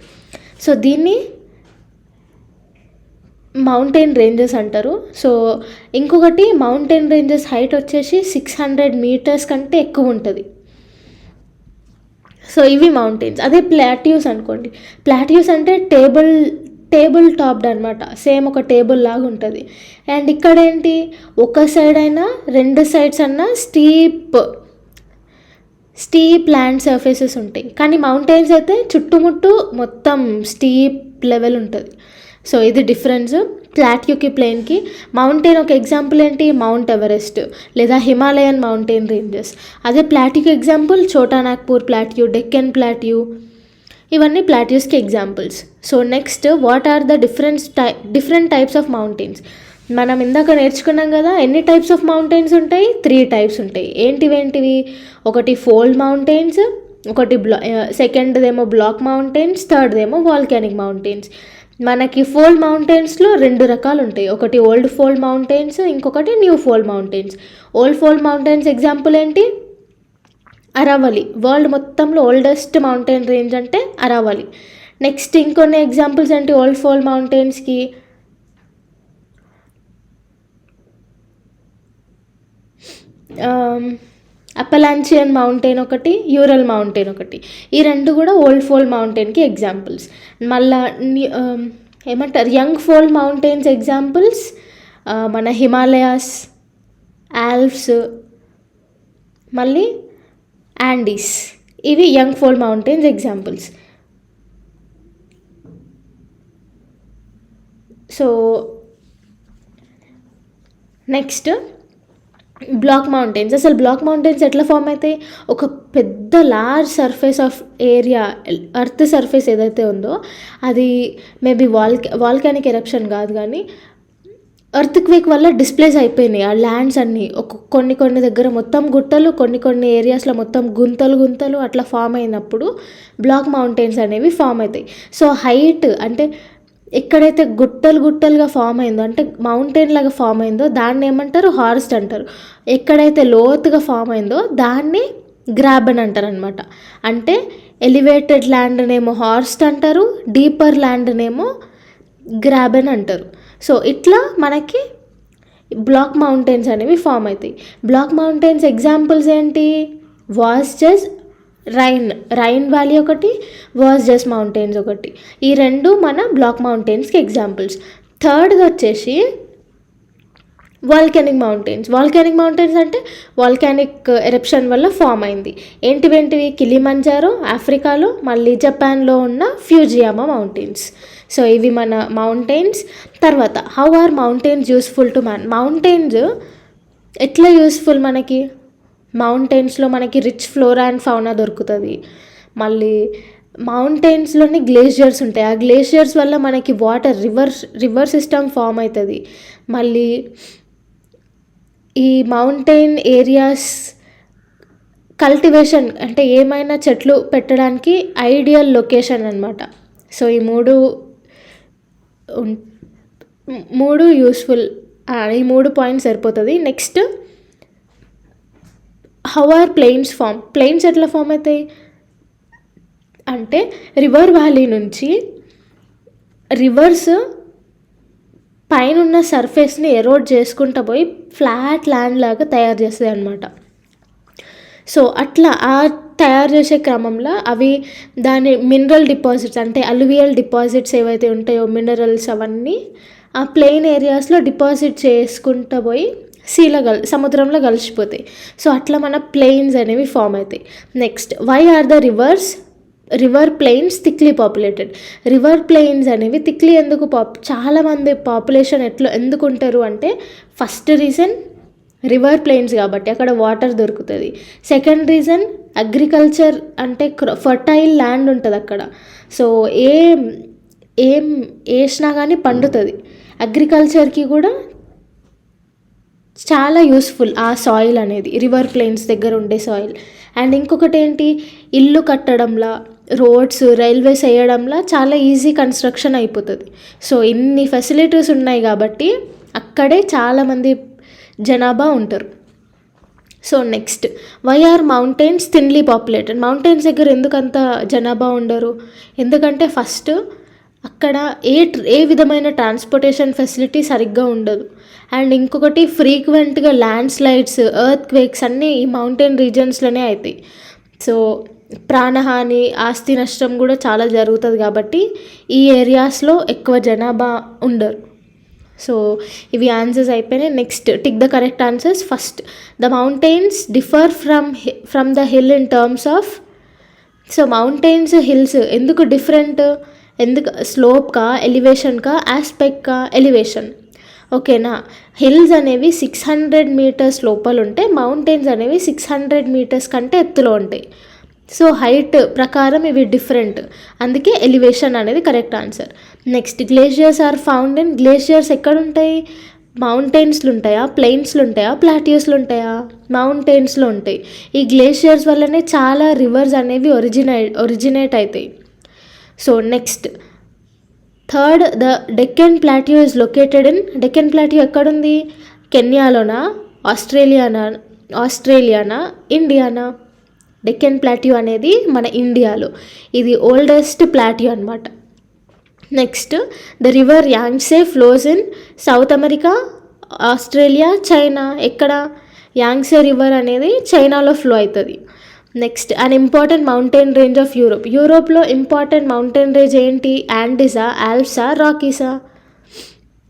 సో దీన్ని మౌంటైన్ రేంజెస్ అంటారు. సో ఇంకొకటి మౌంటైన్ రేంజెస్ హైట్ వచ్చేసి 600 మీటర్స్ కంటే ఎక్కువ ఉంటుంది. సో ఇవి మౌంటైన్స్. అదే ప్లాట్యూస్ అనుకోండి, ప్లాట్యూస్ అంటే టేబుల్ టాప్డ్ అనమాట. సేమ్ ఒక టేబుల్ లాగా ఉంటుంది. అండ్ ఇక్కడ ఏంటి, ఒక సైడ్ అయినా 2 సైడ్స్ అన్నా స్టీప్ ల్యాండ్ సర్ఫేసెస్ ఉంటాయి. కానీ మౌంటైన్స్ అయితే చుట్టుముట్టు మొత్తం స్టీప్ లెవెల్ ఉంటుంది. సో ఇది డిఫరెన్స్ ప్లాట్యూకి ప్లెయిన్కి. మౌంటైన్ ఒక ఎగ్జాంపుల్ ఏంటి, మౌంట్ ఎవరెస్ట్ లేదా హిమాలయన్ మౌంటైన్ రేంజెస్. అదే ప్లాట్యూకి example Chotanagpur plateau, Deccan plateau. ఇవన్నీ ప్లాట్యూస్కి examples. So next what are the different types of mountains. మనం ఇందాక నేర్చుకున్నాం కదా, ఎన్ని టైప్స్ ఆఫ్ మౌంటైన్స్ ఉంటాయి? 3 టైప్స్ ఉంటాయి. ఏంటివి? ఒకటి ఫోల్డ్ మౌంటైన్స్, ఒకటి సెకండ్దేమో బ్లాక్ మౌంటైన్స్, థర్డ్దేమో వాల్కానిక్ మౌంటైన్స్. మనకి ఫోల్డ్ మౌంటైన్స్లో 2 రకాలు ఉంటాయి. ఒకటి ఓల్డ్ ఫోల్డ్ మౌంటైన్స్, ఇంకొకటి new fold mountains. Old fold mountains example ఏంటి? అరావలి. వరల్డ్ మొత్తంలో ఓల్డెస్ట్ మౌంటైన్ రేంజ్ అంటే అరావలి. నెక్స్ట్ ఇంకొన్ని ఎగ్జాంపుల్స్ ఏంటి ఓల్డ్ ఫోల్డ్ మౌంటైన్స్కి? అప్పలాంచియన్ మౌంటైన్ ఒకటి, యూరల్ మౌంటైన్ ఒకటి. ఈ 2 కూడా ఓల్డ్ ఫోల్డ్ మౌంటైన్కి ఎగ్జాంపుల్స్. మళ్ళా ఏమంటారు, యంగ్ ఫోల్డ్ మౌంటైన్స్ ఎగ్జాంపుల్స్ మన హిమాలయాస్, ఆల్ప్స్, మళ్ళీ యాండీస్. ఇవి young fold mountains examples. So next block mountains. అసలు బ్లాక్ మౌంటైన్స్ ఎట్లా ఫామ్ అవుతాయి? ఒక పెద్ద large surface of area, earth surface ఏదైతే ఉందో అది మేబీ వాల్కానిక్ ఎరప్షన్ కాదు, కానీ ఎర్త్ క్వేక్ వల్ల డిస్ప్లేస్ అయిపోయినాయి ఆ ల్యాండ్స్ అన్నీ. కొన్ని దగ్గర మొత్తం గుట్టలు, కొన్ని ఏరియాస్లో మొత్తం గుంతలు అట్లా ఫామ్ అయినప్పుడు బ్లాక్ మౌంటైన్స్ అనేవి ఫామ్ అవుతాయి. సో హైట్ అంటే ఎక్కడైతే గుట్టలుగా ఫామ్ అయిందో, అంటే మౌంటైన్ లాగా ఫామ్ అయిందో దాన్ని ఏమంటారు? హార్స్ట్ అంటారు. ఎక్కడైతే లోతుగా ఫామ్ అయిందో దాన్ని గ్రాబెన్ అంటారు అనమాట. అంటే ఎలివేటెడ్ ల్యాండ్నేమో హార్స్ట్ అంటారు, డీపర్ ల్యాండ్నేమో గ్రాబెన్ అంటారు. సో ఇట్లా మనకి బ్లాక్ మౌంటైన్స్ అనేవి ఫామ్ అవుతాయి. బ్లాక్ మౌంటైన్స్ ఎగ్జాంపుల్స్ ఏంటి? వాస్జెస్, రైన్ వ్యాలీ ఒకటి, వాస్జెస్ మౌంటైన్స్ ఒకటి. ఈ 2 మన బ్లాక్ మౌంటైన్స్కి ఎగ్జాంపుల్స్. థర్డ్ది వచ్చేసి వాల్కానిక్ మౌంటైన్స్ అంటే వాల్కానిక్ ఎరప్షన్ వల్ల ఫామ్ అయింది. ఏంటివేంటివి? కిలిమంజారో ఆఫ్రికాలో, మళ్ళీ జపాన్లో ఉన్న ఫ్యూజియామా మౌంటైన్స్. సో ఇవి మన మౌంటైన్స్. తర్వాత how are mountains useful to man? Mountains ఎట్లా యూస్ఫుల్ మనకి? మౌంటైన్స్లో మనకి రిచ్ ఫ్లోరా అండ్ ఫౌనా దొరుకుతుంది. మళ్ళీ మౌంటైన్స్లోని గ్లేషియర్స్ ఉంటాయి. ఆ గ్లేషియర్స్ వల్ల మనకి వాటర్ రివర్ సిస్టమ్ ఫామ్ అవుతుంది. మళ్ళీ ఈ మౌంటైన్ ఏరియాస్ కల్టివేషన్ అంటే ఏమైనా చెట్లు పెట్టడానికి ఐడియల్ లొకేషన్ అనమాట. సో ఈ మూడు యూస్ఫుల్, ఈ 3 పాయింట్స్ సరిపోతుంది. Next how are plains form? Plains ఎట్లా ఫామ్ అవుతాయి అంటే రివర్ వ్యాలీ నుంచి రివర్స్ పైన ఉన్న సర్ఫేస్ని ఎరోడ్ చేసుకుంటూ పోయి ఫ్లాట్ ల్యాండ్ లాగా తయారు చేస్తాయి అన్నమాట. సో అట్లా ఆ తయారు చేసే క్రమంలో అవి దాని మినరల్ డిపాజిట్స్ అంటే అలువియల్ డిపాజిట్స్ ఏవైతే ఉంటాయో మినరల్స్ అవన్నీ ఆ ప్లెయిన్ ఏరియాస్లో డిపాజిట్ చేసుకుంటూ పోయి సముద్రంలో కలిసిపోతాయి. సో అట్లా మన ప్లెయిన్స్ అనేవి ఫామ్ అవుతాయి. Next why are the river plains thickly populated? River plains అనేవి థిక్లీ ఎందుకు చాలామంది పాపులేషన్ ఎందుకు ఉంటారు అంటే ఫస్ట్ రీజన్ రివర్ ప్లెయిన్స్ కాబట్టి అక్కడ వాటర్ దొరుకుతుంది. సెకండ్ రీజన్ అగ్రికల్చర్ అంటే ఫర్టైల్ ల్యాండ్ ఉంటుంది అక్కడ. సో ఏం వేసినా కానీ పండుతుంది. అగ్రికల్చర్కి కూడా చాలా యూస్ఫుల్ ఆ సాయిల్ అనేది, రివర్ ప్లెయిన్స్ దగ్గర ఉండే సాయిల్. అండ్ ఇంకొకటి ఏంటి, ఇల్లు కట్టడంలా, రోడ్స్, రైల్వేస్ వేయడంలా చాలా ఈజీ కన్స్ట్రక్షన్ అయిపోతుంది. సో ఇన్ని ఫెసిలిటీస్ ఉన్నాయి కాబట్టి అక్కడే చాలామంది జనాభా ఉంటారు. So next why are mountains thinly populated? Mountains దగ్గర ఎందుకంత జనాభా ఉండరు? ఎందుకంటే ఫస్ట్ అక్కడ ఏ విధమైన ట్రాన్స్పోర్టేషన్ ఫెసిలిటీ సరిగ్గా ఉండదు. అండ్ ఇంకొకటి ఫ్రీక్వెంట్గా ల్యాండ్ స్లైడ్స్, ఎర్త్ క్వేక్స్ అన్నీ ఈ మౌంటైన్ రీజన్స్లోనే అవుతాయి. సో ప్రాణహాని, ఆస్తి నష్టం కూడా చాలా జరుగుతుంది కాబట్టి ఈ ఏరియాస్లో ఎక్కువ జనాభా ఉండరు. సో ఇవి ఆన్సర్స్ అయిపోయినాయి. Next tick the correct answers. First the mountains differ from the hill in terms of. So mountains hills ఎందుకు డిఫరెంట్? ఎందుకు స్లోప్కా, ఎలివేషన్కా, ఆస్పెక్ట్కా? ఎలివేషన్. ఓకేనా? హిల్స్ అనేవి 600 మీటర్స్ లోపల ఉంటాయి, మౌంటైన్స్ అనేవి 600 మీటర్స్ కంటే ఎత్తులో ఉంటాయి. సో హైట్ ప్రకారం ఇవి డిఫరెంట్, అందుకే ఎలివేషన్ అనేది correct answer. Next glaciers are found in. Glaciers ఎక్కడ ఉంటాయి? మౌంటైన్స్లో ఉంటాయా, ప్లెయిన్స్లో ఉంటాయా, ప్లాట్యూస్లో ఉంటాయా? మౌంటైన్స్లో ఉంటాయి. ఈ గ్లేషియర్స్ వల్లనే చాలా రివర్స్ అనేవి ఒరిజినేట్ అవుతాయి. So next third the Deccan plateau is located in. Deccan plateau ఎక్కడుంది? కెన్యాలోనా, ఆస్ట్రేలియానా, ఇండియానా? డెక్కన్ ప్లాట్యూ అనేది మన ఇండియాలో, ఇది ఓల్డెస్ట్ ప్లాట్యూ అనమాట. Next the river Yangtze flows in south America, Australia, China. ఎక్కడ? యాంగ్సే రివర్ అనేది చైనాలో ఫ్లో అవుతుంది. Next an important mountain range of యూరోప్లో ఇంపార్టెంట్ మౌంటైన్ రేంజ్ ఏంటి? యాండీసా, ఆల్ప్సా, రాకీసా?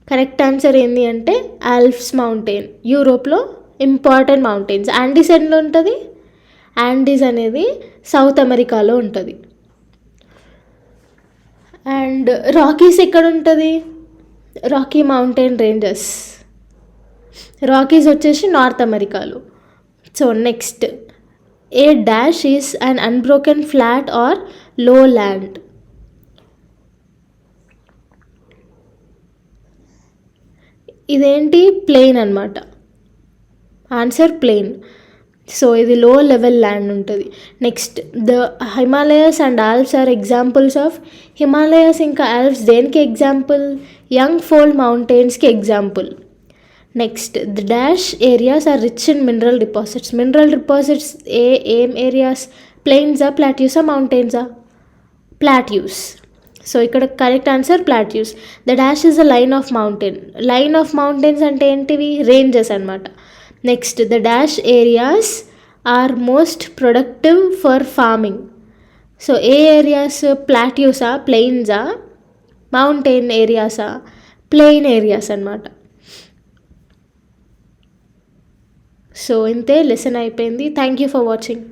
కరెక్ట్ ఆన్సర్ ఏంటి అంటే ఆల్ప్స్ మౌంటైన్ యూరోప్లో ఇంపార్టెంట్ మౌంటైన్స్. యాండీస్ ఎన్లో ఉంటుంది? యాండీస్ అనేది సౌత్ అమెరికాలో ఉంటుంది. అండ్ రాకీస్ ఎక్కడ ఉంటుంది? రాకీ మౌంటైన్ రేంజెస్, రాకీస్ వచ్చేసి నార్త్ అమెరికాలో. So next a dash is an unbroken flat or low land. ఇదేంటి? ప్లెయిన్ అనమాట. Answer plain. సో ఇది లో లెవెల్ ల్యాండ్ ఉంటుంది. Next the Himalayas and Alps are examples of. Himalayas ఇంకా ఆల్ప్స్ దేనికి ఎగ్జాంపుల్? యంగ్ ఫోల్డ్ మౌంటైన్స్కి example. Next the dash areas are rich in mineral deposits. Mineral deposits ఏం areas? ప్లెయిన్సా, ప్లాట్యూసా, మౌంటైన్సా? ప్లాట్యూస్. సో ఇక్కడ correct answer plateaus. The dash is the line of mountain. Line of mountains అంటే ఏంటివి? Ranges అనమాట. Next the dash areas are most productive for farming. So ఏ areas? ప్లాట్యూసా, ప్లెయిన్సా, మౌంటైన్ ఏరియాసా? ప్లెయిన్ ఏరియాస్ అనమాట. సో ఇంతే, లెసన్ అయిపోయింది. Thank you for watching.